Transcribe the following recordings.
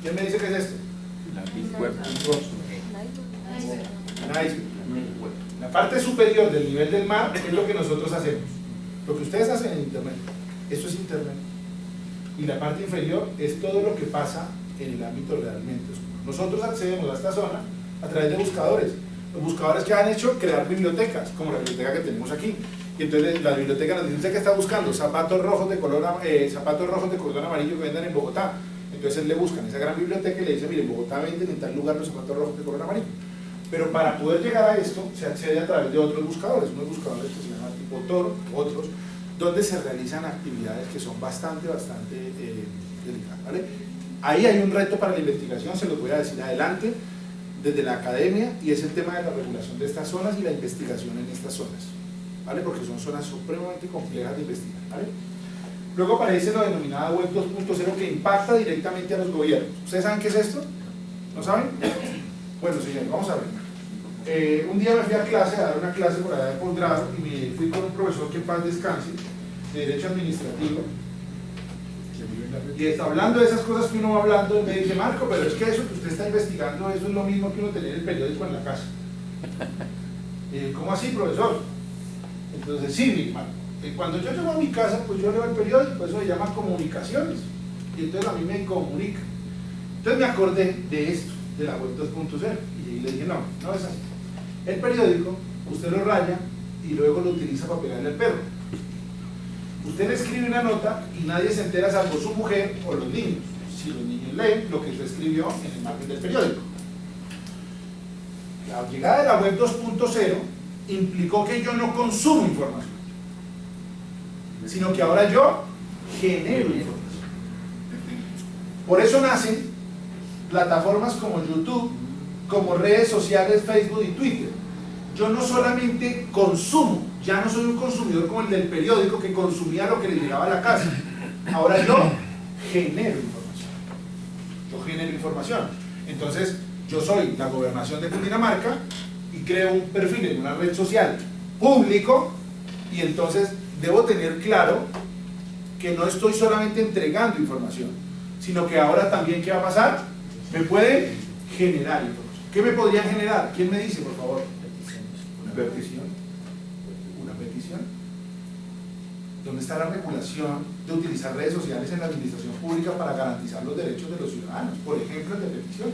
¿Quién me dice qué es esto? La Big Web. Un iceberg. La parte superior del nivel del mar es lo que nosotros hacemos. Lo que ustedes hacen en Internet. Esto es Internet. Y la parte inferior es todo lo que pasa en el ámbito realmente oscuro. Nosotros accedemos a esta zona a través de buscadores. Los buscadores que han hecho crear bibliotecas, como la biblioteca que tenemos aquí. Y entonces la biblioteca nos dice: ¿usted qué está buscando? Zapatos rojos de cordón amarillo que venden en Bogotá. Entonces le buscan esa gran biblioteca y le dicen: mire, en Bogotá venden en tal lugar los zapatos rojos de cordón amarillo. Pero para poder llegar a esto se accede a través de otros buscadores, unos buscadores que se llaman tipo Tor, otros, donde se realizan actividades que son bastante delicadas, ¿vale? Ahí hay un reto para la investigación, se los voy a decir adelante, desde la academia, y es el tema de la regulación de estas zonas y la investigación en estas zonas, ¿vale? Porque son zonas supremamente complejas de investigar, ¿vale? Luego aparece la denominada Web 2.0 que impacta directamente a los gobiernos. ¿Ustedes saben qué es esto? ¿No saben? Bueno, señores, vamos a ver. Un día me fui a clase, a dar una clase por allá de posgrado, y me fui con un profesor que en paz descanse, de Derecho Administrativo, y está hablando de esas cosas que uno va hablando, y me dice: Marco, pero es que eso que usted está investigando, eso es lo mismo que uno tener el periódico en la casa. Y ¿cómo así, profesor? Entonces, sí, mi hermano, cuando yo llego a mi casa, pues yo leo el periódico, eso se llama comunicaciones, y entonces a mí me comunica. Entonces me acordé de esto, de la Web 2.0, y le dije: no es así. El periódico, usted lo raya y luego lo utiliza para pegarle al perro. Usted le escribe una nota y nadie se entera salvo su mujer o los niños, si los niños leen lo que usted escribió en el margen del periódico. La llegada de la Web 2.0 implicó que yo no consumo información, sino que ahora yo genero información. Por eso nacen plataformas como YouTube, como redes sociales, Facebook y Twitter. Yo no solamente consumo, ya no soy un consumidor como el del periódico que consumía lo que le llegaba a la casa. Ahora yo genero información. Yo genero información. Entonces, yo soy la gobernación de Cundinamarca y creo un perfil en una red social público, y entonces debo tener claro que no estoy solamente entregando información, sino que ahora también, ¿qué va a pasar? Me puede generar información. ¿Qué me podría generar? ¿Quién me dice, por favor? Una petición. Una petición. ¿Dónde está la regulación de utilizar redes sociales en la administración pública para garantizar los derechos de los ciudadanos? Por ejemplo, de petición.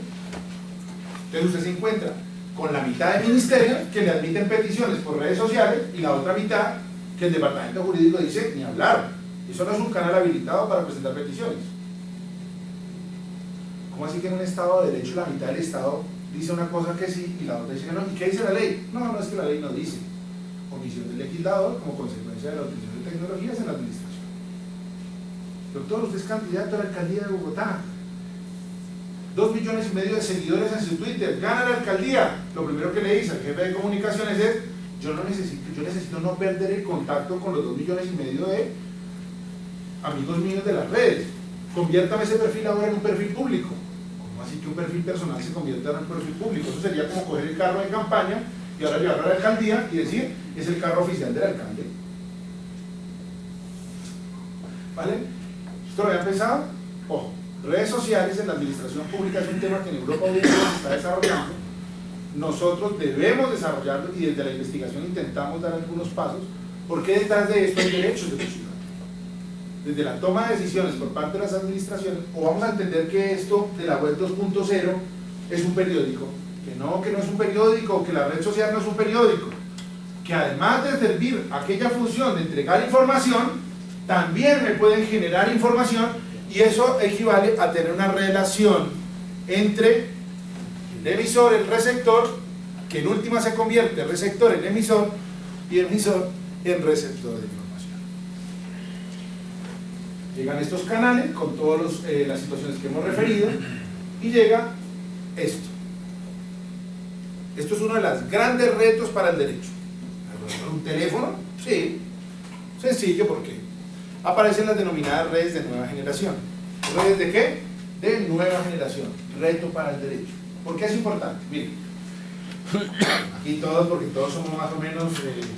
Entonces usted se encuentra con la mitad de ministerios que le admiten peticiones por redes sociales y la otra mitad que el departamento jurídico dice: ni hablar. Eso no es un canal habilitado para presentar peticiones. ¿Cómo así que en un Estado de Derecho la mitad del Estado dice una cosa que sí y la otra dice que no? ¿Y qué dice la ley? No, es que la ley no dice. Omisión del legislador como consecuencia de la utilización de tecnologías en la administración. Doctor, usted es candidato a la alcaldía de Bogotá. 2,5 millones de seguidores en su Twitter, gana la alcaldía. Lo primero que le dice al jefe de comunicaciones es: yo necesito no perder el contacto con los 2,5 millones de amigos míos de las redes. Conviértame ese perfil ahora en un perfil público. ¿Cómo así que un perfil personal se convierta en un perfil público? Eso sería como coger el carro de campaña y ahora llevarlo a la alcaldía y decir: es el carro oficial del alcalde. ¿Vale? ¿Esto lo había pensado? Ojo, redes sociales en la administración pública es un tema que en Europa hoy en día se está desarrollando. Nosotros debemos desarrollarlo y desde la investigación intentamos dar algunos pasos, porque detrás de esto hay derechos de los ciudadanos. Desde la toma de decisiones por parte de las administraciones, o vamos a entender que esto de la Web 2.0 es un periódico, que no es un periódico, que la red social no es un periódico, que además de servir aquella función de entregar información, también me pueden generar información, y eso equivale a tener una relación entre el emisor, el receptor, que en última se convierte el receptor en emisor y el emisor en receptor de información. Llegan estos canales con todas las situaciones que hemos referido y llega esto. Esto es uno de los grandes retos para el derecho. ¿Un teléfono? Sí. Sencillo, porque aparecen las denominadas redes de nueva generación. ¿Redes de qué? De nueva generación. Reto para el derecho. ¿Por qué es importante? Miren, aquí todos, porque todos somos más o menos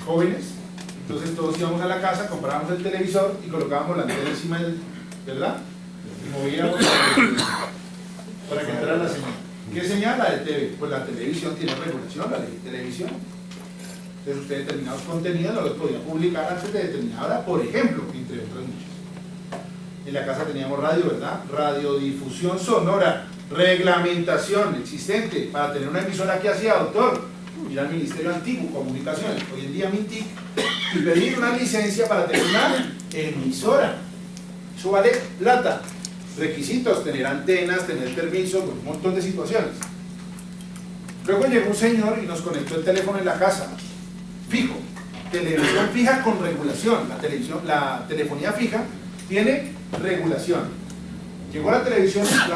jóvenes. Entonces todos íbamos a la casa, comprábamos el televisor y colocábamos la tele encima del, ¿verdad? Y movíamos. telefonía, la de TV, pues la televisión tiene regulación, la ley de televisión. Entonces usted determinados contenidos no los podía publicar antes de determinada hora, por ejemplo, entre otras muchas. En la casa teníamos radio, ¿verdad? Radiodifusión sonora, reglamentación existente para tener una emisora que hacía, doctor. Ir al Ministerio Antiguo, Comunicaciones, hoy en día MINTIC, y pedir una licencia para tener una emisora. Eso vale plata. Requisitos, tener antenas, tener permiso, un montón de situaciones. Luego llegó un señor y nos conectó el teléfono en la casa, fijo, televisión fija con regulación. La telefonía fija tiene regulación. Llegó la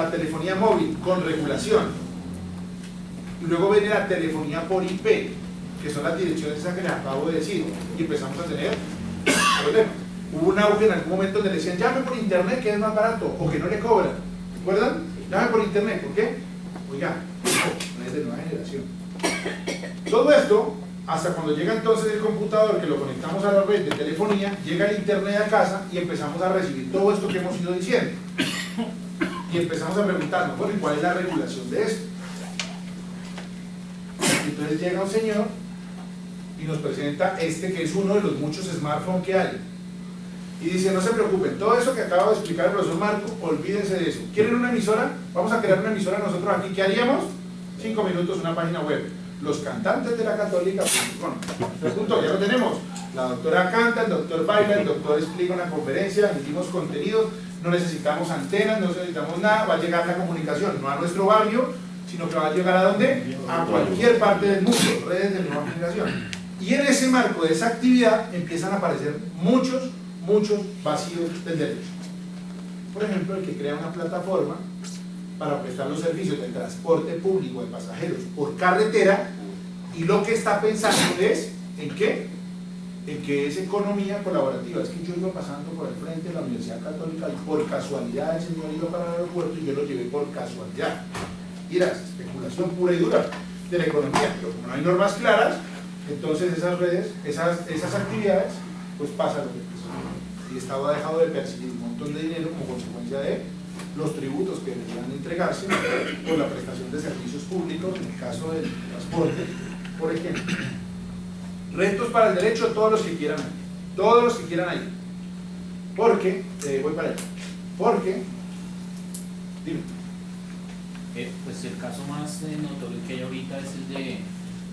telefonía móvil con regulación. Y luego viene la telefonía por IP, que son las direcciones esas que les acabo de decir, y empezamos a tener problemas. Hubo un auge en algún momento donde le decían, llame por internet que es más barato, o que no le cobran. ¿Recuerdan? Llame por internet, ¿por qué? Oiga, no es de nueva generación. Todo esto, hasta cuando llega entonces el computador, que lo conectamos a la red de telefonía, llega el internet a casa y empezamos a recibir todo esto que hemos ido diciendo. Y empezamos a preguntarnos, bueno, ¿y cuál es la regulación de esto? Entonces llega un señor y nos presenta este que es uno de los muchos smartphones que hay. Y dice, no se preocupen, todo eso que acaba de explicar el profesor Marco, olvídense de eso. ¿Quieren una emisora? Vamos a crear una emisora nosotros aquí. ¿Qué haríamos? 5 minutos, una página web. Los cantantes de la católica. Punto, ya lo tenemos. La doctora canta, el doctor baila, el doctor explica una conferencia, emitimos contenidos, no necesitamos antenas, no necesitamos nada, va a llegar la comunicación, no a nuestro barrio, sino que va a llegar a ¿dónde? A cualquier parte del mundo, redes de nueva generación. Y en ese marco de esa actividad empiezan a aparecer muchos vacíos del derecho. Por ejemplo, el que crea una plataforma para prestar los servicios de transporte público de pasajeros por carretera, y lo que está pensando es ¿en qué? En que es economía colaborativa. Es que yo iba pasando por el frente de la Universidad Católica y por casualidad el señor iba para el aeropuerto y yo lo llevé por casualidad. Mira, especulación pura y dura de la economía, pero como no hay normas claras, entonces esas redes, esas actividades, pues pasa lo que pasa. Y el Estado ha dejado de percibir un montón de dinero como consecuencia de los tributos que deberían entregarse por la prestación de servicios públicos, en el caso del transporte, por ejemplo. Retos para el derecho, todos los que quieran ir. Todos los que quieran ir. Porque, voy para allá. Porque, dime. Pues el caso más notorio que hay ahorita es el de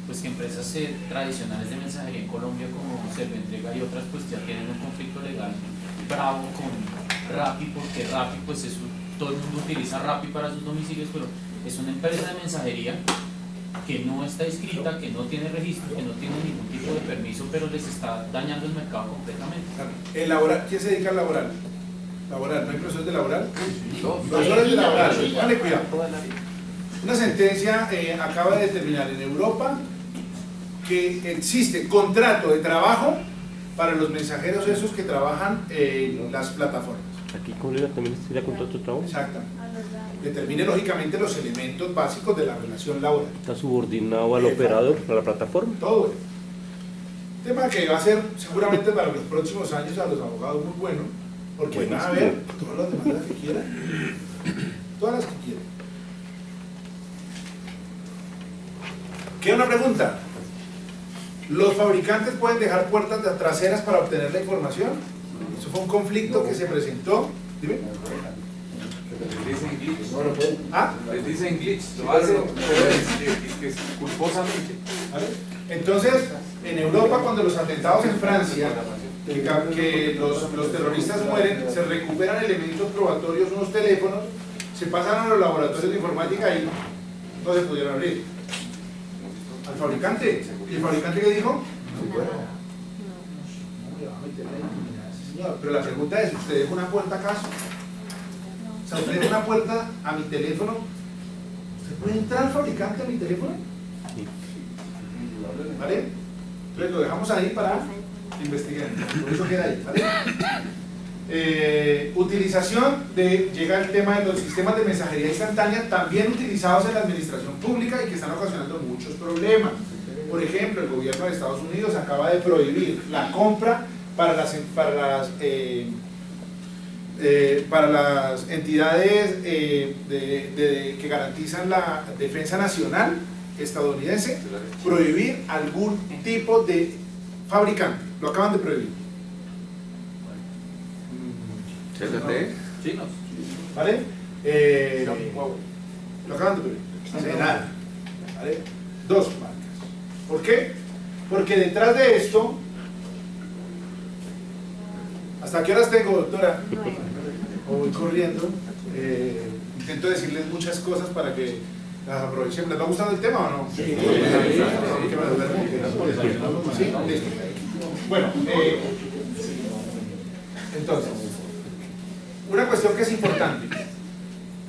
pues que empresas tradicionales de mensajería en Colombia como Servientrega y otras pues ya tienen un conflicto legal bravo con Rappi, porque Rappi pues todo el mundo utiliza Rappi para sus domicilios, pero es una empresa de mensajería que no está inscrita, que no tiene registro, que no tiene ningún tipo de permiso, pero les está dañando el mercado completamente. El laboral, ¿quién se dedica al laboral? Laboral, ¿no hay profesores de laboral? Profesores de laboral, vale, cuidado. Una sentencia acaba de determinar en Europa que existe contrato de trabajo para los mensajeros esos que trabajan en las plataformas. Aquí Colombia también está contrato de trabajo. Exacto. Determine lógicamente los elementos básicos de la relación laboral. Está subordinado al operador, a la plataforma. Todo eso. Tema que va a ser seguramente para los próximos años a los abogados muy bueno, porque van a ver todas las demandas que quieran. Todas las que quieran. ¿Qué una pregunta? ¿Los fabricantes pueden dejar puertas traseras para obtener la información? Eso fue un conflicto que se presentó. Dime. Les dicen glitch. No lo puedo. ¿Ah? Les dicen glitch. Lo hacen, pero es culposamente. ¿Vale? Entonces, en Europa, cuando los atentados en Francia, que los terroristas mueren, se recuperan elementos probatorios, unos teléfonos, se pasan a los laboratorios de informática y no se pudieron abrir. Al fabricante. ¿Y el fabricante qué dijo? No puedo. No le va a meter la intimidad a ese señor. Pero la pregunta es, ¿usted deja una puerta acaso? O sea, ¿usted deja una puerta a mi teléfono? ¿Usted puede entrar al fabricante a mi teléfono? Sí. ¿Vale? Entonces lo dejamos ahí para investigar. Por eso queda ahí, ¿vale? Utilización llega el tema de los sistemas de mensajería instantánea, también utilizados en la administración pública y que están ocasionando muchos problemas. Por ejemplo, el gobierno de Estados Unidos acaba de prohibir la compra para las para las entidades que garantizan la defensa nacional estadounidense, prohibir algún tipo de fabricante. Lo acaban de prohibir. ¿CLT? Chinos. ¿Vale? Lo acaban de prohibir. Hace nada. ¿Vale? 2 marcas. ¿Por qué? Porque detrás de esto, ¿hasta qué horas tengo, doctora? O voy corriendo. Intento decirles muchas cosas para que las aprovechen. ¿Les va gustando el tema o no? Sí. ¿Sí? Listo. Bueno, entonces, una cuestión que es importante.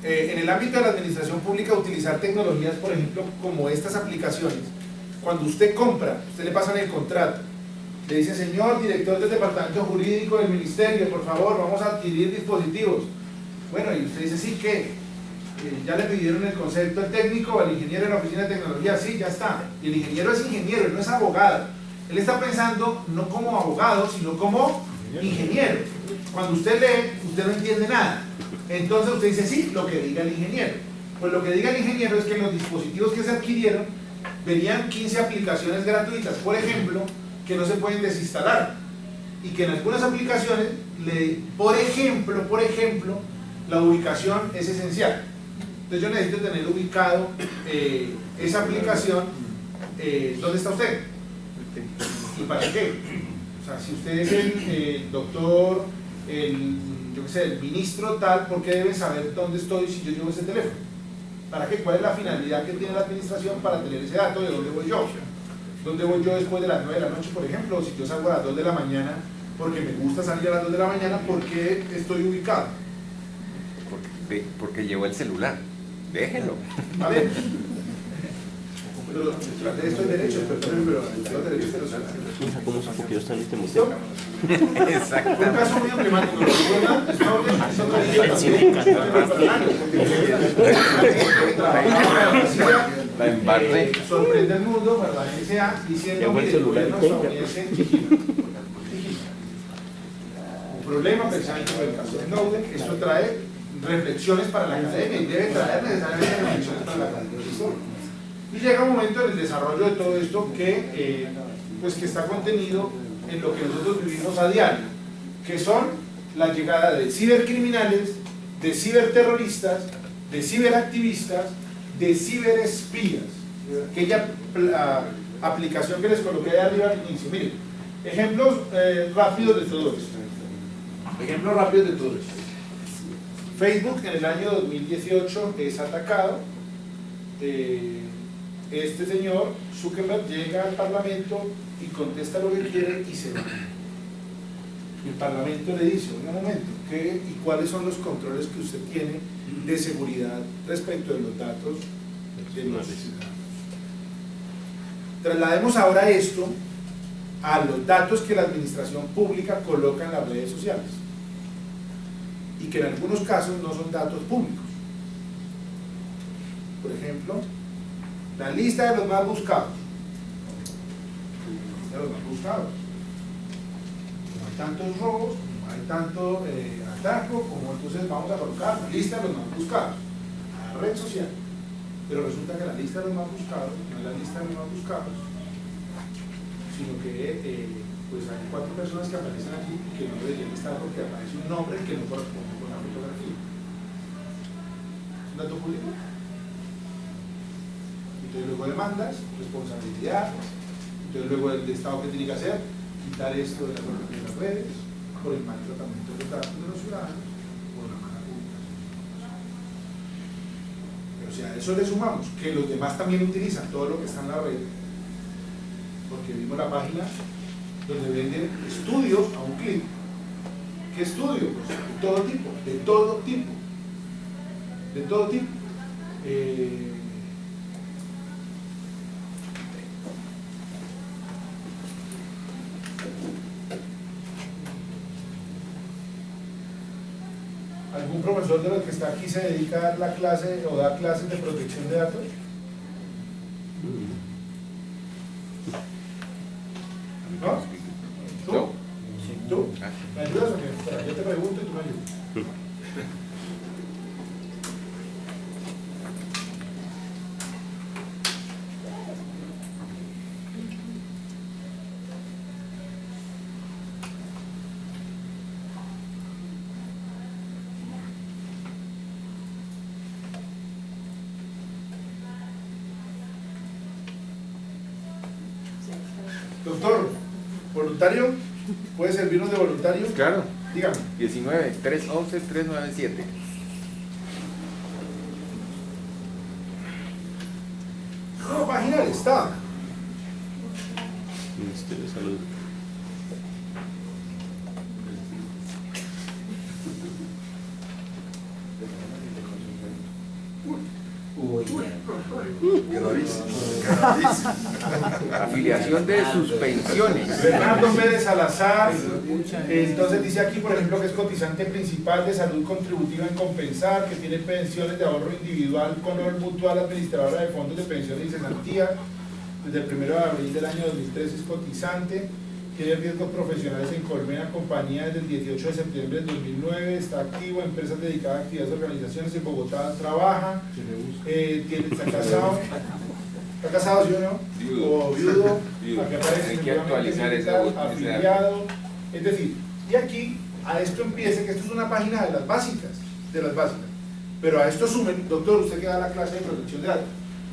En el ámbito de la administración pública, utilizar tecnologías, por ejemplo, como estas aplicaciones. Cuando usted compra, usted le pasan el contrato, le dice, señor director del departamento jurídico del ministerio, por favor, vamos a adquirir dispositivos. Bueno, y usted dice, sí, ¿qué? Ya le pidieron el concepto al técnico, al ingeniero en la oficina de tecnología, sí, ya está. Y el ingeniero es ingeniero, él no es abogado. Él está pensando no como abogado, sino como ingeniero. Cuando usted lee, usted no entiende nada. Entonces usted dice, sí, lo que diga el ingeniero. Pues lo que diga el ingeniero es que los dispositivos que se adquirieron venían 15 aplicaciones gratuitas, por ejemplo, que no se pueden desinstalar. Y que en algunas aplicaciones, por ejemplo, la ubicación es esencial. Entonces yo necesito tener ubicado esa aplicación, ¿dónde está usted? ¿Y para qué? O sea, si usted es el doctor, yo qué sé, el ministro tal, ¿por qué debe saber dónde estoy si yo llevo ese teléfono? ¿Para qué? ¿Cuál es la finalidad que tiene la administración para tener ese dato de dónde voy yo? ¿Dónde voy yo después de las 9 de la noche, por ejemplo? O si yo salgo a las 2 de la mañana porque me gusta salir a las 2 de la mañana, ¿por qué estoy ubicado? Porque llevó el celular. Déjenlo. ¿Vale? Pero tras de esto hay derechos, pero los derechos de los ciudadanos. ¿Cómo se porque yo está en este museo? Exacto. Un caso muy emblemático, ¿lo recuerdan? Es otro La embarré. sorprende al mundo, ¿verdad? Que sea diciendo, Llegó el mire, el celular, gobierno tenga. estadounidense un problema precisamente con el caso de Snowden. Esto trae reflexiones para la academia y debe traer necesariamente reflexiones para la academia. Y llega un momento en el desarrollo de todo esto que, pues que está contenido en lo que nosotros vivimos a diario, que son la llegada de cibercriminales, de ciberterroristas, de ciberactivistas, de ciberespías. Aquella aplicación que les coloqué ahí arriba al inicio. Miren, ejemplos rápidos de todo esto. Ejemplos rápidos de todo esto. Facebook en el año 2018 es atacado. Este señor Zuckerberg llega al Parlamento y contesta lo que quiere y se va. El Parlamento le dice, un momento, ¿qué y cuáles son los controles que usted tiene de seguridad respecto de los datos de los ciudadanos? Traslademos ahora esto a los datos que la administración pública coloca en las redes sociales y que en algunos casos no son datos públicos. Por ejemplo, la lista de los más buscados. La lista de los más buscados. No hay tantos robos, no hay tanto atraco, como entonces vamos a colocar la lista de los más buscados a la red social. Pero resulta que la lista de los más buscados no es la lista de los más buscados, sino que pues hay 4 personas que aparecen aquí que no deberían estar porque aparece un nombre que no corresponde con la fotografía. ¿Es un dato público? Entonces luego demandas, responsabilidad, entonces luego el Estado que tiene que hacer, quitar esto de las redes por el mal tratamiento de los datos de los ciudadanos o la mala publicación. Pero si a eso le sumamos que los demás también utilizan todo lo que está en la red, porque vimos la página donde venden estudios a un clic. ¿Qué estudio? Pues de todo tipo, de todo tipo, de todo tipo. ¿Algún profesor de los que está aquí se dedica a dar la clase o da clases de protección de datos? ¿No? ¿Tú? ¿Tú? ¿Me ayudas o qué? Espera, yo te pregunto y tú me ayudas. doctor, voluntario, ¿puede servirnos de voluntario? Claro. Dígame. 19, 311, 397. No, página del Estado. Ministerio de Salud. Afiliación de suspensiones. Fernando Pérez Salazar, entonces dice aquí, por ejemplo, que es cotizante principal de salud contributiva en compensar, que tiene pensiones de ahorro individual con honor mutual, administradora de fondos de pensiones y cesantía, desde el 1 de abril del año 2013 es cotizante, tiene riesgos profesionales en Colmena Compañía desde el 18 de septiembre del 2009, está activo, empresas dedicadas a actividades de organizaciones, en Bogotá trabaja, está casado. ¿Está casado, sí o no? Viudo. O viudo. Viudo. Aquí aparece Hay que seguramente actualizar ese militar, dato. afiliado. Es decir, y aquí a esto empieza, que esto es una página de las básicas, Pero a esto sumen, doctor, usted que da la clase de protección de datos.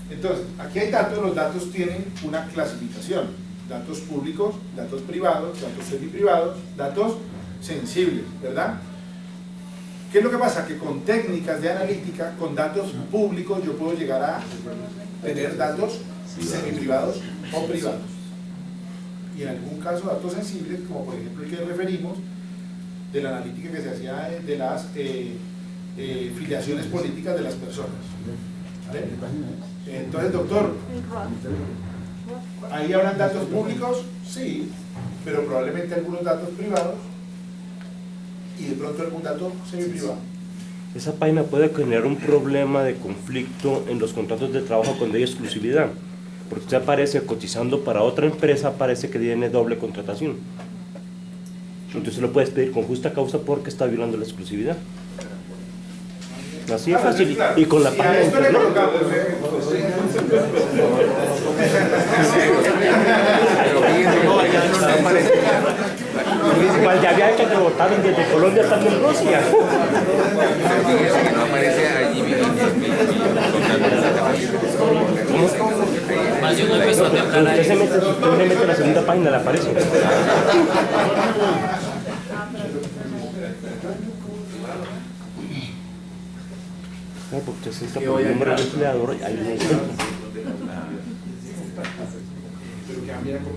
Entonces, aquí hay datos, los datos tienen una clasificación. Datos públicos, datos privados, datos semiprivados, datos sensibles, ¿verdad? ¿Qué es lo que pasa? Que con técnicas de analítica, con datos públicos, yo puedo llegar a tener datos semiprivados o privados. Y en algún caso datos sensibles, como por ejemplo el que referimos, de la analítica que se hacía de las filiaciones políticas de las personas. ¿Vale? Entonces, doctor, ¿ahí habrán datos públicos? Sí, pero probablemente algunos datos privados y de pronto algún dato semiprivado. Esa página puede generar un problema de conflicto en los contratos de trabajo cuando hay exclusividad, porque usted aparece cotizando para otra empresa, parece que tiene doble contratación. Entonces lo puedes pedir con justa causa porque está violando la exclusividad. Así es fácil, y con la Si página a de esto le internet. colocamos, Pero fíjense, no aparece. Valdivian que te votaron desde Colombia hasta en Rusia. Pero fíjense que no aparece allí mi Más de uno empezó a temblar Usted se ahí. mete, usted se mete en la segunda página, le aparece. No, porque usted está por el número del empleador, ahí no está. pero que cambian con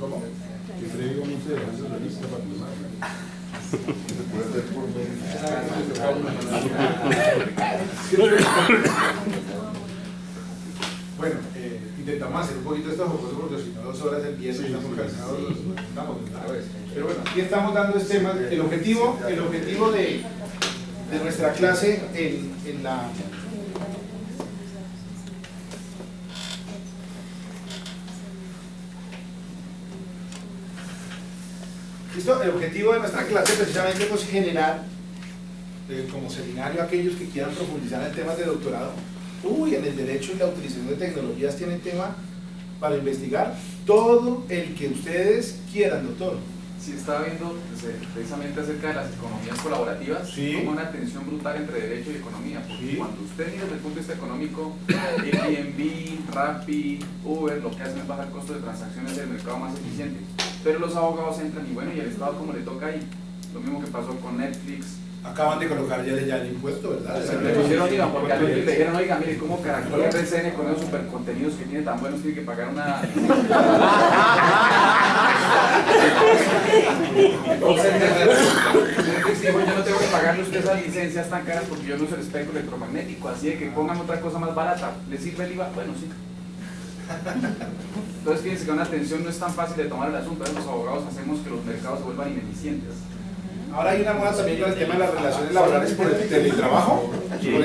¿cómo? Que previamente dejando la lista para Bueno, intentamos hacer un poquito esto jocoso porque si no 2 horas el viernes estamos cansados, estamos, pero bueno, aquí estamos dando este tema, el objetivo de nuestra clase en la ¿listo? El objetivo de nuestra clase precisamente es generar como seminario a aquellos que quieran profundizar en temas de doctorado. En el derecho y la utilización de tecnologías tienen tema para investigar todo el que ustedes quieran, doctor. Sí, estaba viendo precisamente acerca de las economías colaborativas, Sí. como una tensión brutal entre derecho y economía, porque Sí. cuando usted mira desde el punto de vista económico, Airbnb, Rappi, Uber, lo que hacen es bajar costos de transacciones del mercado más eficiente, pero los abogados entran y bueno, ¿y el Estado cómo le toca ahí? Lo mismo que pasó con Netflix. Acaban de colocar ya el impuesto, ¿verdad? Se le pusieron IVA porque a Netflix le dijeron, oiga, mire, ¿cómo Caracol RCN con esos super contenidos que tiene tan buenos tiene que pagar una... Entonces Netflix dijo, yo no tengo que pagarle a usted esas licencias tan caras porque yo no uso el espectro electromagnético, así de que pongan otra cosa más barata. ¿Le sirve el IVA? Bueno, sí. Entonces fíjense que una atención no es tan fácil de tomar el asunto, los abogados hacemos que los mercados se vuelvan ineficientes. Ahora hay una moda también con el tema de las relaciones laborales por el teletrabajo. Y el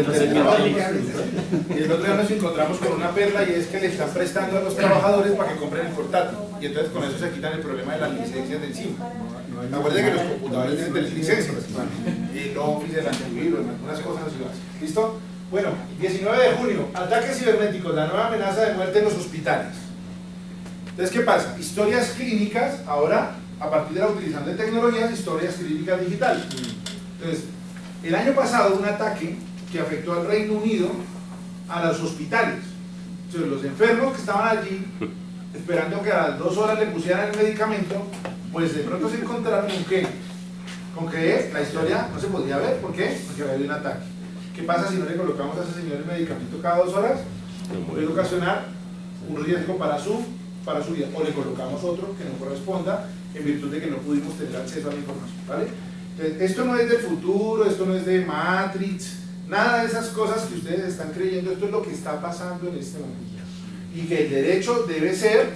otro día nos encontramos con una perla y es que le están prestando a los trabajadores para que compren el portátil. Y entonces con eso se quitan el problema de las licencias de encima. Acuérdense que los computadores deben tener licencias. Y no Office, el antivirus, algunas cosas así. ¿Listo? Bueno, 19 de junio, ataques cibernéticos, la nueva amenaza de muerte en los hospitales. Entonces, ¿qué pasa? Historias clínicas, ahora, a partir de la utilización de tecnologías, historias clínicas digitales. Entonces, el año pasado un ataque que afectó al Reino Unido a los hospitales. Entonces, los enfermos que estaban allí, esperando que a las 2 horas le pusieran el medicamento, pues de pronto se encontraron con que la historia no se podía ver. ¿Por qué? Porque había un ataque. ¿Qué pasa si no le colocamos a ese señor el medicamento cada 2 horas? Puede ocasionar un riesgo para su vida, o le colocamos otro que no corresponda en virtud de que no pudimos tener acceso a la información, ¿vale? Entonces, esto no es del futuro, esto no es de Matrix, nada de esas cosas que ustedes están creyendo, esto es lo que está pasando en este momento. Y que el derecho debe ser,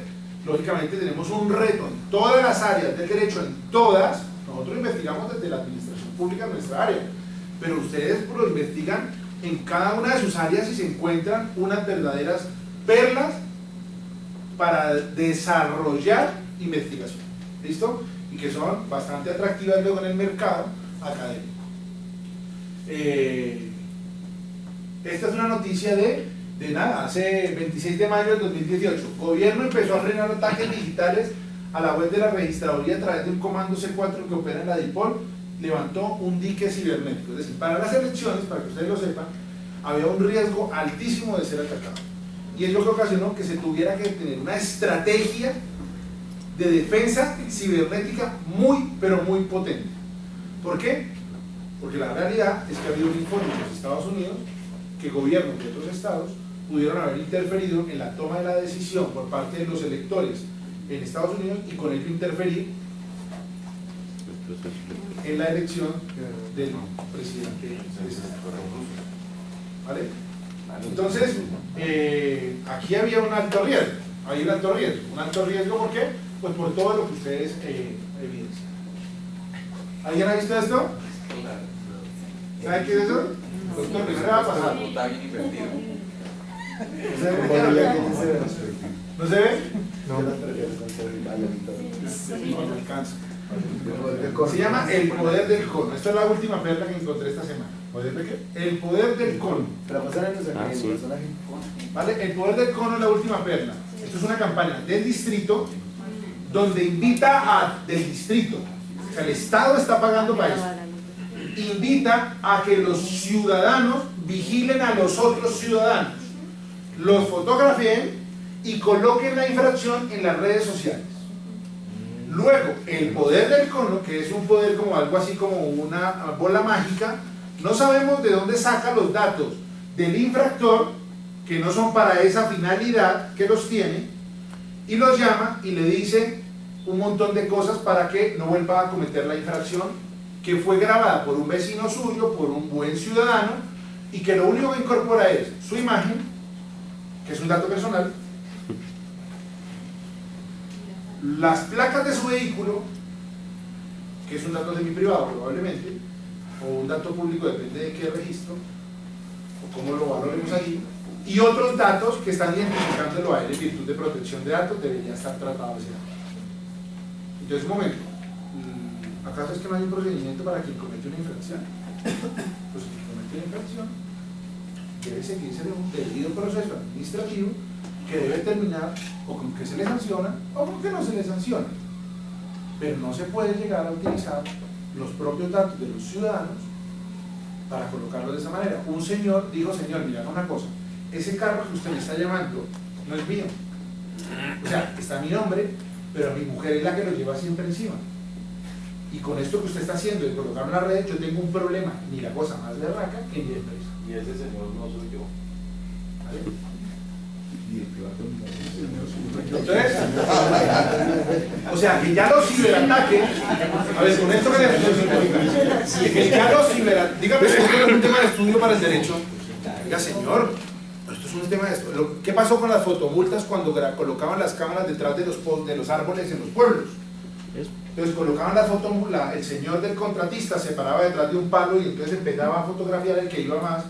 lógicamente tenemos un reto en todas las áreas del derecho, en todas. Nosotros investigamos desde la administración pública en nuestra área, pero ustedes lo investigan en cada una de sus áreas y se encuentran unas verdaderas perlas para desarrollar investigación, ¿listo? Y que son bastante atractivas luego en el mercado académico. Esta es una noticia de nada, hace 26 de mayo del 2018. Gobierno empezó a frenar ataques digitales a la web de la registraduría a través de un comando C4 que opera en la DIPOL. Levantó un dique cibernético. Es decir, para las elecciones, para que ustedes lo sepan, había un riesgo altísimo de ser atacado. Y es lo que ocasionó que se tuviera que tener una estrategia de defensa cibernética muy, pero muy potente. ¿Por qué? Porque la realidad es que ha habido un informe en los Estados Unidos que gobiernos de otros estados pudieron haber interferido en la toma de la decisión por parte de los electores en Estados Unidos y con ello interferir en la elección del presidente de ¿vale? Entonces, aquí había un alto riesgo. Hay un alto riesgo. ¿Un alto riesgo por qué? Pues por todo lo que ustedes evidencian. ¿Alguien ha visto esto? ¿Sabe qué es eso? Doctor, ¿qué va a pasar? Está bien invertido. ¿No se ve? No. No alcanza. Se llama El Poder del Cono. Esta es la última perla que encontré esta semana. ¿Poder de qué? El Poder del Cono. ¿Vale? El Poder del Cono es la última perla. Esto es una campaña del distrito donde invita del distrito, o sea, el Estado está pagando para eso, invita a que los ciudadanos vigilen a los otros ciudadanos, los fotografeen y coloquen la infracción en las redes sociales. Luego, el poder del cono, que es un poder como algo así como una bola mágica, no sabemos de dónde saca los datos del infractor, que no son para esa finalidad que los tiene, y los llama y le dice un montón de cosas para que no vuelva a cometer la infracción que fue grabada por un vecino suyo, por un buen ciudadano, y que lo único que incorpora es su imagen, que es un dato personal, las placas de su vehículo, que es un dato semi-privado probablemente, o un dato público, depende de qué registro, o cómo lo valoremos allí, y otros datos que están identificándolo a él en virtud de protección de datos, debería estar tratado ese dato. Entonces, un momento, ¿acaso es que no hay un procedimiento para quien comete una infracción? Pues quien comete una infracción debe seguirse de un debido proceso administrativo que debe terminar o con que se le sanciona o con que no se le sanciona. Pero no se puede llegar a utilizar los propios datos de los ciudadanos para colocarlos de esa manera. Un señor dijo: señor, mira una cosa, ese carro que usted me está llamando no es mío, o sea, está mi nombre, pero mi mujer es la que lo lleva siempre encima, y con esto que usted está haciendo de colocar en la red, yo tengo un problema, ni la cosa más berraca que en mi empresa. Y ese señor no soy yo. ¿Vale? Y el que va a Entonces, o sea, que ya los ciberataques, a ver, con esto que le ya los ciberataques, dígame si esto es un tema de estudio para el derecho. Oiga, señor, esto es un tema de estudio. ¿Qué pasó con las fotomultas cuando colocaban las cámaras detrás de los árboles en los pueblos? Entonces colocaban la fotomulta, el señor del contratista se paraba detrás de un palo y entonces empezaba a fotografiar el que iba más,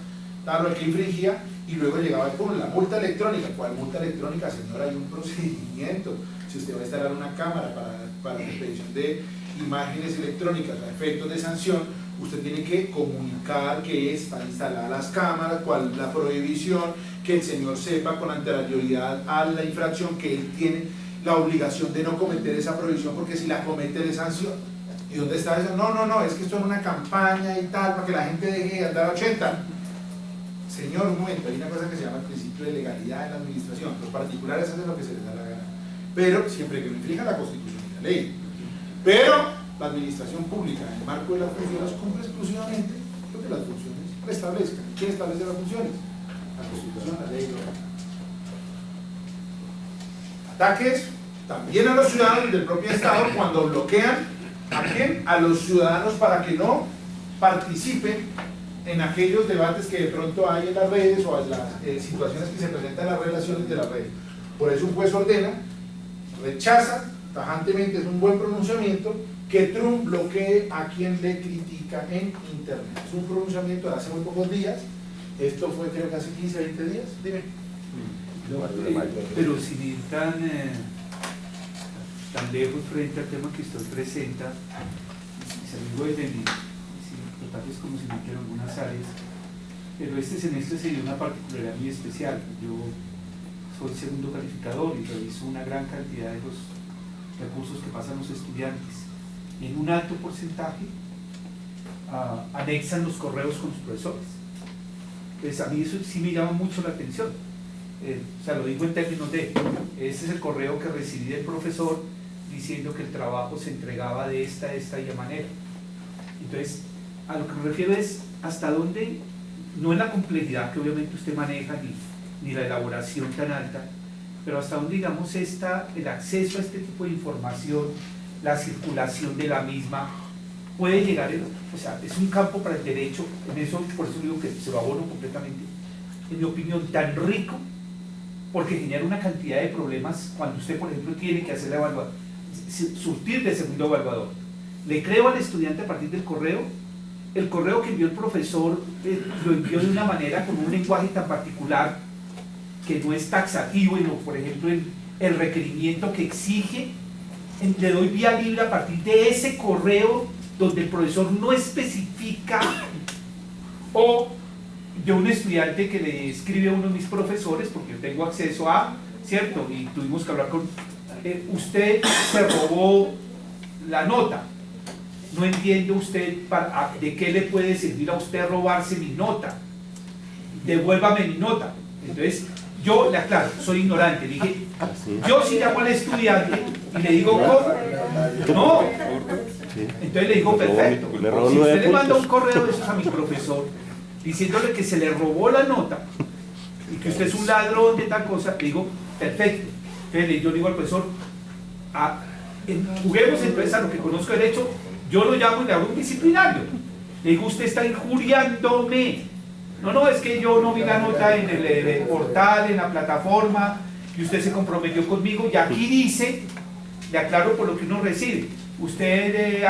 tal, el que infringía, y luego llegaba la multa electrónica. ¿Cuál multa electrónica, señor? Hay un procedimiento. Si usted va a instalar una cámara para la expedición de imágenes electrónicas a efectos de sanción, usted tiene que comunicar que están instaladas las cámaras, cuál es la prohibición, que el señor sepa con anterioridad a la infracción que él tiene la obligación de no cometer esa prohibición, porque si la comete de sanción. ¿Y dónde está eso? No, es que esto es una campaña y tal, para que la gente deje de andar a 80. señor, un momento, hay una cosa que se llama el principio de legalidad en la administración. Los particulares hacen lo que se les da la gana, pero siempre que no infrinja la Constitución y la ley. Pero la administración pública, en el marco de las funciones, cumple exclusivamente lo que las funciones establezcan. ¿Quién establece las funciones? La Constitución, la ley, ataques también a los ciudadanos del propio Estado cuando bloquean ¿a quién? A los ciudadanos para que no participen en aquellos debates que de pronto hay en las redes o en las situaciones que se presentan en las relaciones de las redes. Por eso un juez ordena, rechaza tajantemente, es un buen pronunciamiento, que Trump bloquee a quien le critica en Internet. Es un pronunciamiento de hace muy pocos días, esto fue creo que hace 15, 20 días, dime. Pero sin ir tan lejos frente al tema que usted presenta, y salgo desde mi, es como si me quiero algunas áreas, pero este semestre se dio una particularidad muy especial. Yo soy segundo calificador y reviso una gran cantidad de los recursos que pasan los estudiantes. Y en un alto porcentaje anexan los correos con los profesores. Entonces a mí eso sí me llama mucho la atención. O sea, lo digo en términos de, este es el correo que recibí del profesor diciendo que el trabajo se entregaba de esta y de manera. Entonces, a lo que me refiero es hasta dónde, no en la complejidad que obviamente usted maneja, ni la elaboración tan alta, pero hasta dónde, digamos, el acceso a este tipo de información, la circulación de la misma, puede llegar, o sea, es un campo para el derecho, en eso, por eso digo que se lo abono completamente, en mi opinión, tan rico, porque genera una cantidad de problemas cuando usted, por ejemplo, tiene que hacer la evaluación, surtir de segundo evaluador. Le creo al estudiante a partir del correo, el correo que envió el profesor lo envió de una manera con un lenguaje tan particular que no es taxativo, y no, por ejemplo, el requerimiento que exige, le doy vía libre a partir de ese correo donde el profesor no especifica, o de un estudiante que le escribe a uno de mis profesores, porque yo tengo acceso a, ¿cierto? Y tuvimos que hablar con, usted se robó la nota, no entiende usted de qué le puede servir a usted robarse mi nota, devuélvame mi nota. Entonces, yo le aclaro, soy ignorante, le dije, yo sí llamo al estudiante y le digo, ¿cómo? No. Entonces le digo, perfecto, si usted le manda un correo de esos a mi profesor diciéndole que se le robó la nota y que usted es un ladrón de tal cosa, le digo, perfecto. Entonces yo le digo al profesor, juguemos entonces a lo que conozco de derecho, yo lo llamo y le hago un disciplinario. Le digo, usted está injuriándome. No, es que yo no vi la nota en el portal, en la plataforma, y usted se comprometió conmigo, y aquí dice, le aclaro por lo que uno recibe, usted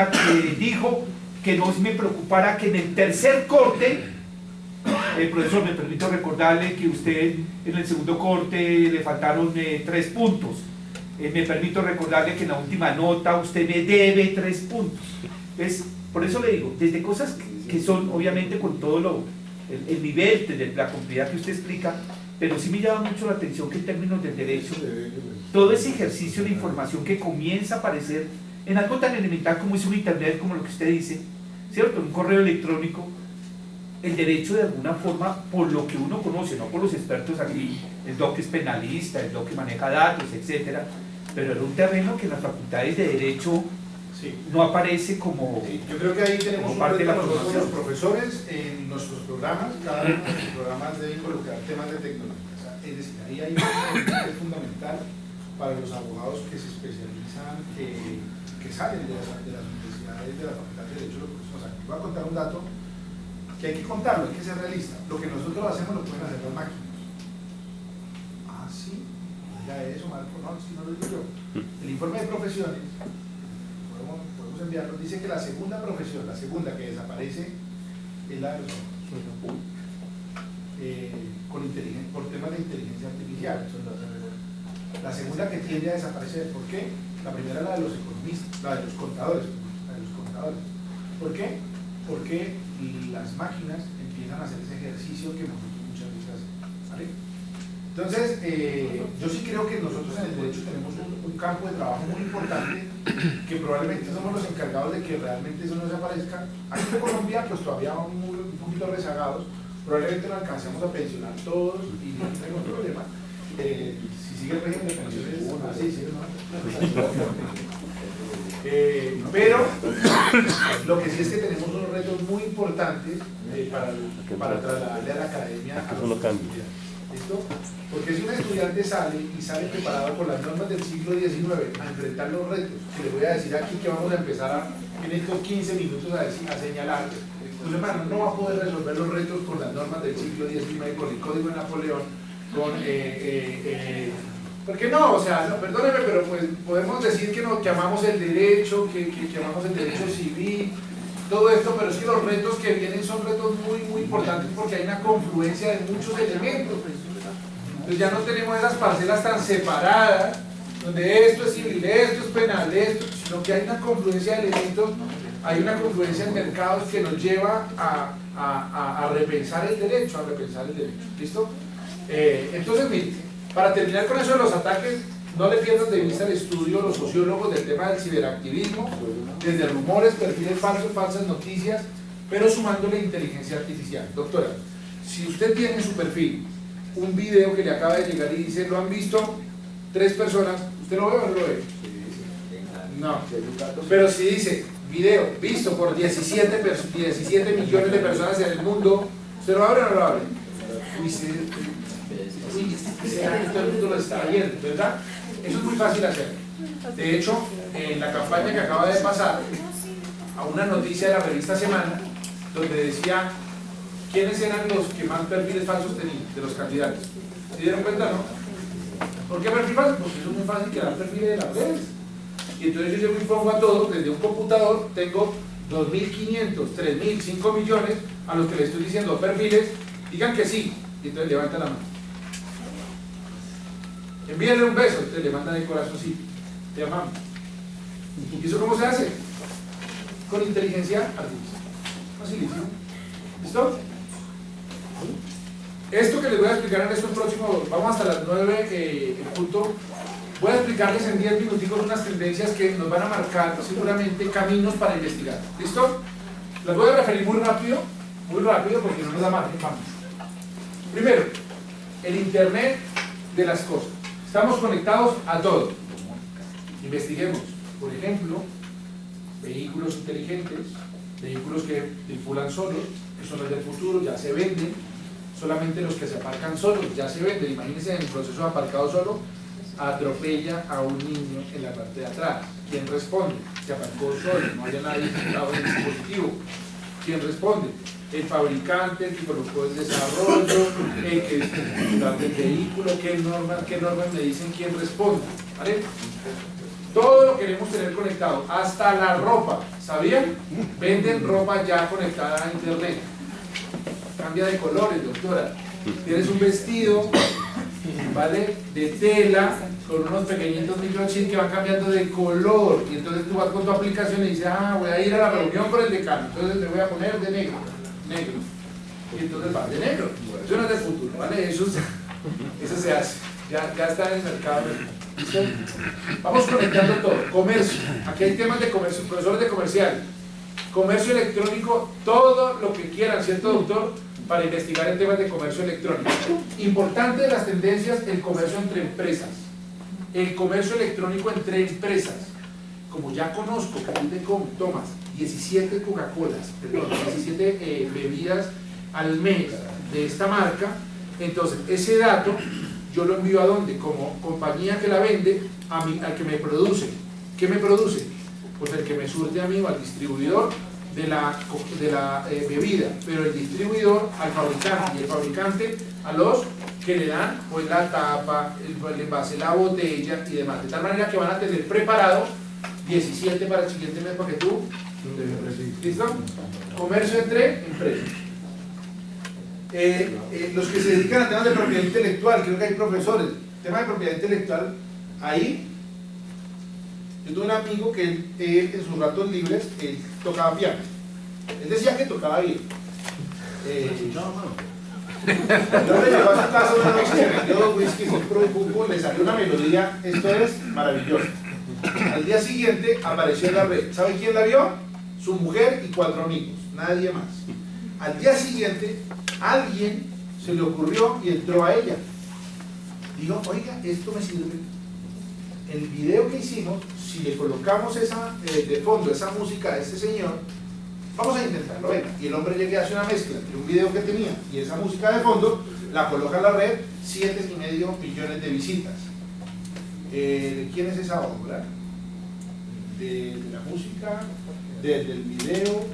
dijo que no me preocupara que en el tercer corte, profesor, me permito recordarle que usted en el segundo corte le faltaron 3 puntos, me permito recordarle que en la última nota usted me debe 3 puntos. Entonces, por eso le digo, desde cosas que son obviamente con todo el nivel de la complejidad que usted explica, pero sí me llama mucho la atención que en términos del derecho, todo ese ejercicio de información que comienza a aparecer en algo tan elemental como es un internet, como lo que usted dice, ¿cierto? Un correo electrónico, el derecho de alguna forma, por lo que uno conoce, no por los expertos aquí, el doc es penalista, el doc que maneja datos, etcétera, pero era un terreno que en las facultades de derecho no aparece como... Sí, yo creo que ahí tenemos un parte de la nosotros formación. los profesores en nuestros programas, cada uno de nuestros programas debe involucrar temas de tecnología. O sea, es decir, ahí hay un componente fundamental para los abogados que se especializan, que salen de las universidades, de la facultad de Derecho. O sea, voy a contar un dato que hay que contarlo, hay que ser realista. Lo que nosotros hacemos lo pueden hacer las máquinas. Ah, sí, ya eso, Marco, no, si no lo digo yo. El informe de profesiones, podemos enviarlo, dice que la segunda profesión, la segunda que desaparece es la de los abogados. Por temas de inteligencia artificial. La segunda que tiende a desaparecer, ¿por qué? La primera es la de los economistas, la de los contadores, ¿Por qué? Porque las máquinas empiezan a hacer ese ejercicio que nosotros muchas veces hacemos, ¿vale? Entonces, yo sí creo que nosotros en el derecho tenemos un campo de trabajo muy importante, que probablemente somos los encargados de que realmente eso no desaparezca. Aquí en Colombia, pues todavía un poquito rezagados, probablemente no alcancemos a pensionar todos y no tenemos problema. Si sigue el régimen de pensiones, así, sí, pero lo que sí es que tenemos unos retos muy importantes para trasladarle a la academia. Eso no cambia. ¿Listo? Porque si un estudiante sale preparado con las normas del siglo XIX a enfrentar los retos, que les voy a decir aquí que vamos a empezar en estos 15 minutos a señalar, pues hermano, no va a poder resolver los retos con las normas del siglo XIX, con el Código de Napoleón, porque no, o sea, no, perdóneme, pero pues podemos decir que amamos el derecho, que amamos el derecho civil, todo esto, pero es que los retos que vienen son retos muy importantes porque hay una confluencia de muchos elementos. Entonces ya no tenemos esas parcelas tan separadas, donde esto es civil, esto es penal, sino que hay una confluencia de elementos, hay una confluencia en mercados que nos lleva a repensar el derecho, ¿listo? Entonces, mire, para terminar con eso de los ataques, no le pierdan de vista el estudio de los sociólogos del tema del ciberactivismo, desde rumores, perfiles falsos, falsas noticias, pero sumándole inteligencia artificial. Doctora, si usted tiene en su perfil un video que le acaba de llegar y dice, lo han visto 3 personas, ¿usted lo ve o no lo ve? No, pero si dice, video visto por 17 millones de personas en el mundo, ¿usted lo abre o no lo abre? Todo el mundo lo está viendo, ¿verdad? Eso es muy fácil hacer. De hecho, en la campaña que acaba de pasar, a una noticia de la revista Semana, donde decía quiénes eran los que más perfiles falsos tenían de los candidatos. ¿Se dieron cuenta, no? ¿Por qué perfil falso? Porque eso es muy fácil crear perfiles de las redes. Y entonces yo me informo a todos, desde un computador tengo 2.500, 3.000, 5 millones a los que les estoy diciendo perfiles, digan que sí, y entonces levantan la mano. Envíenle un beso, entonces le mandan el corazoncito, te amamos. ¿Y eso cómo se hace? Con inteligencia artificial. Facilísimo. ¿Listo? Esto que les voy a explicar en estos próximos, vamos hasta las 9 en punto. Voy a explicarles en 10 minuticos unas tendencias que nos van a marcar seguramente caminos para investigar. ¿Listo? Las voy a referir muy rápido porque no nos da margen. Vamos. Primero, el Internet de las cosas. Estamos conectados a todo. Investiguemos, por ejemplo, vehículos inteligentes, vehículos que circulan solos, que son los del futuro, ya se venden. Solamente los que se aparcan solos ya se venden. Imagínense en el proceso de aparcado solo, atropella a un niño en la parte de atrás. ¿Quién responde? Se aparcó solo, no haya nadie sentado en el dispositivo. ¿Quién responde? El fabricante, el que colocó el desarrollo, el que es el titular del vehículo, qué normas me dicen quién responde. ¿Vale? Todo lo queremos tener conectado, hasta la ropa. ¿Sabían? Venden ropa ya conectada a internet. Cambia de colores, doctora. Tienes un vestido, ¿vale? De tela, con unos pequeñitos microchips que van cambiando de color. Y entonces tú vas con tu aplicación y dices, voy a ir a la reunión con el decano. Entonces me voy a poner de negro. Y entonces va de negro. Eso no es del futuro, ¿vale? Eso se hace. Ya está en el mercado. ¿Listo? Vamos conectando todo. Comercio. Aquí hay temas de comercio, profesores de comercial. Comercio electrónico, todo lo que quieran, ¿cierto, doctor? Para investigar en temas de comercio electrónico. Importante de las tendencias, el comercio entre empresas. El comercio electrónico entre empresas. Como ya conozco que tú te tomas 17 Coca-Colas, perdón, 17 bebidas al mes de esta marca, entonces ese dato yo lo envío a dónde, como compañía que la vende, al que me produce. ¿Qué me produce? Pues el que me surte a mí o al distribuidor de la bebida, pero el distribuidor al fabricante y el fabricante a los que le dan pues la tapa, el envase, la botella y demás, de tal manera que van a tener preparado 17 para el siguiente mes para que tú. ¿Listo? Comercio entre empresas. Los que se dedican a temas de propiedad intelectual, creo que hay profesores, tema de propiedad intelectual, ahí yo tuve un amigo que él, en sus ratos libres él tocaba piano. Él decía que tocaba bien. Yo me llevó a su casa una noche, se metió 2 whiskies, le salió una melodía, esto es maravilloso. Al día siguiente apareció en la red. ¿Sabe quién la vio? Su mujer y 4 amigos, nadie más. Al día siguiente alguien se le ocurrió y entró a ella. Dijo, oiga, esto me sirve. El video que hicimos, si le colocamos de fondo esa música a este señor, vamos a intentarlo, venga. Y el hombre llega y hace una mezcla entre un video que tenía y esa música de fondo, la coloca en la red, 7,5 millones de visitas. ¿De quién es esa obra? De la música, del video.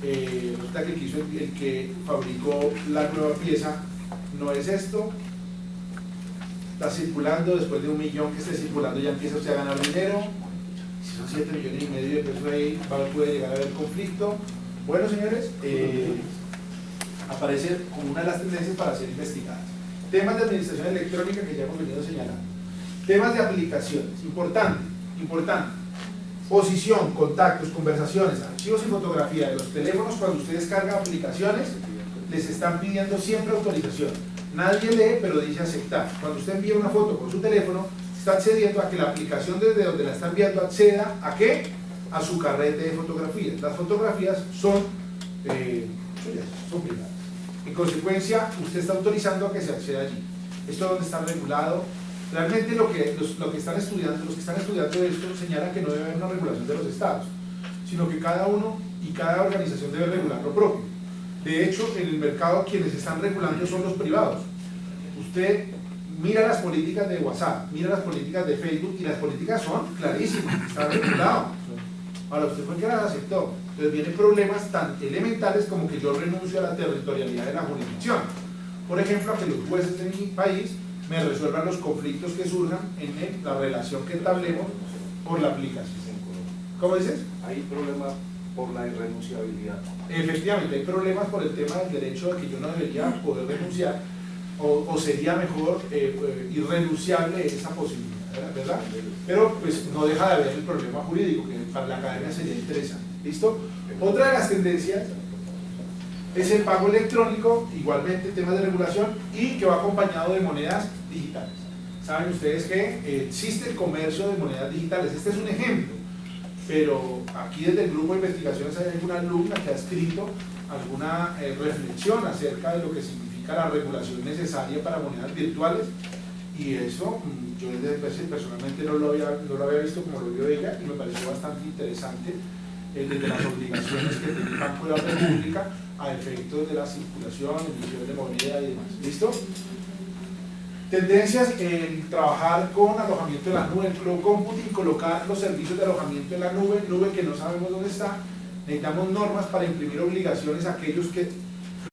Resulta que el que fabricó la nueva pieza no es esto. Está circulando, después de 1 millón que esté circulando ya empieza usted a ganar dinero. Si son 7,5 millones de pesos ahí, puede llegar a haber conflicto. Bueno, señores, aparece como una de las tendencias para ser investigadas. Temas de administración electrónica que ya hemos venido señalando. Temas de aplicaciones, importante. Posición, contactos, conversaciones, archivos y fotografía de los teléfonos. Cuando ustedes cargan aplicaciones, les están pidiendo siempre autorización. Nadie lee, pero dice aceptar. Cuando usted envía una foto con su teléfono, está accediendo a que la aplicación desde donde la está enviando acceda ¿a qué? A su carrete de fotografías. Las fotografías son suyas, son privadas. En consecuencia, usted está autorizando a que se acceda allí. Esto es donde está regulado. Realmente los que están estudiando esto señalan que no debe haber una regulación de los estados, sino que cada uno y cada organización debe regular lo propio. De hecho, en el mercado quienes están regulando son los privados. Usted mira las políticas de WhatsApp, mira las políticas de Facebook y las políticas son clarísimas, están reguladas. Ahora, usted fue el que las aceptó. Entonces vienen problemas tan elementales como que yo renuncio a la territorialidad de la jurisdicción. Por ejemplo, a que los jueces de mi país me resuelvan los conflictos que surjan en la relación que entablemos por la aplicación. ¿Cómo dices? Hay problemas por la irrenunciabilidad. Efectivamente, hay problemas por el tema del derecho de que yo no debería poder renunciar o sería mejor irrenunciable esa posibilidad, ¿verdad? Pero pues no deja de haber el problema jurídico que para la academia sería interesante. ¿Listo? Otra de las tendencias es el pago electrónico, igualmente temas de regulación y que va acompañado de monedas digitales. Saben ustedes que existe el comercio de monedas digitales. Este es un ejemplo, pero aquí desde el grupo de investigaciones hay alguna alumna que ha escrito alguna reflexión acerca de lo que significa la regulación necesaria para monedas virtuales, y eso yo personalmente no lo había visto como lo vio ella, y me pareció bastante interesante desde las obligaciones que tiene el Banco de la República a efectos de la circulación, emisión de moneda y demás. ¿Listo? Tendencias en trabajar con alojamiento en la nube, el cloud computing, colocar los servicios de alojamiento en la nube que no sabemos dónde está. Necesitamos normas para imprimir obligaciones a aquellos que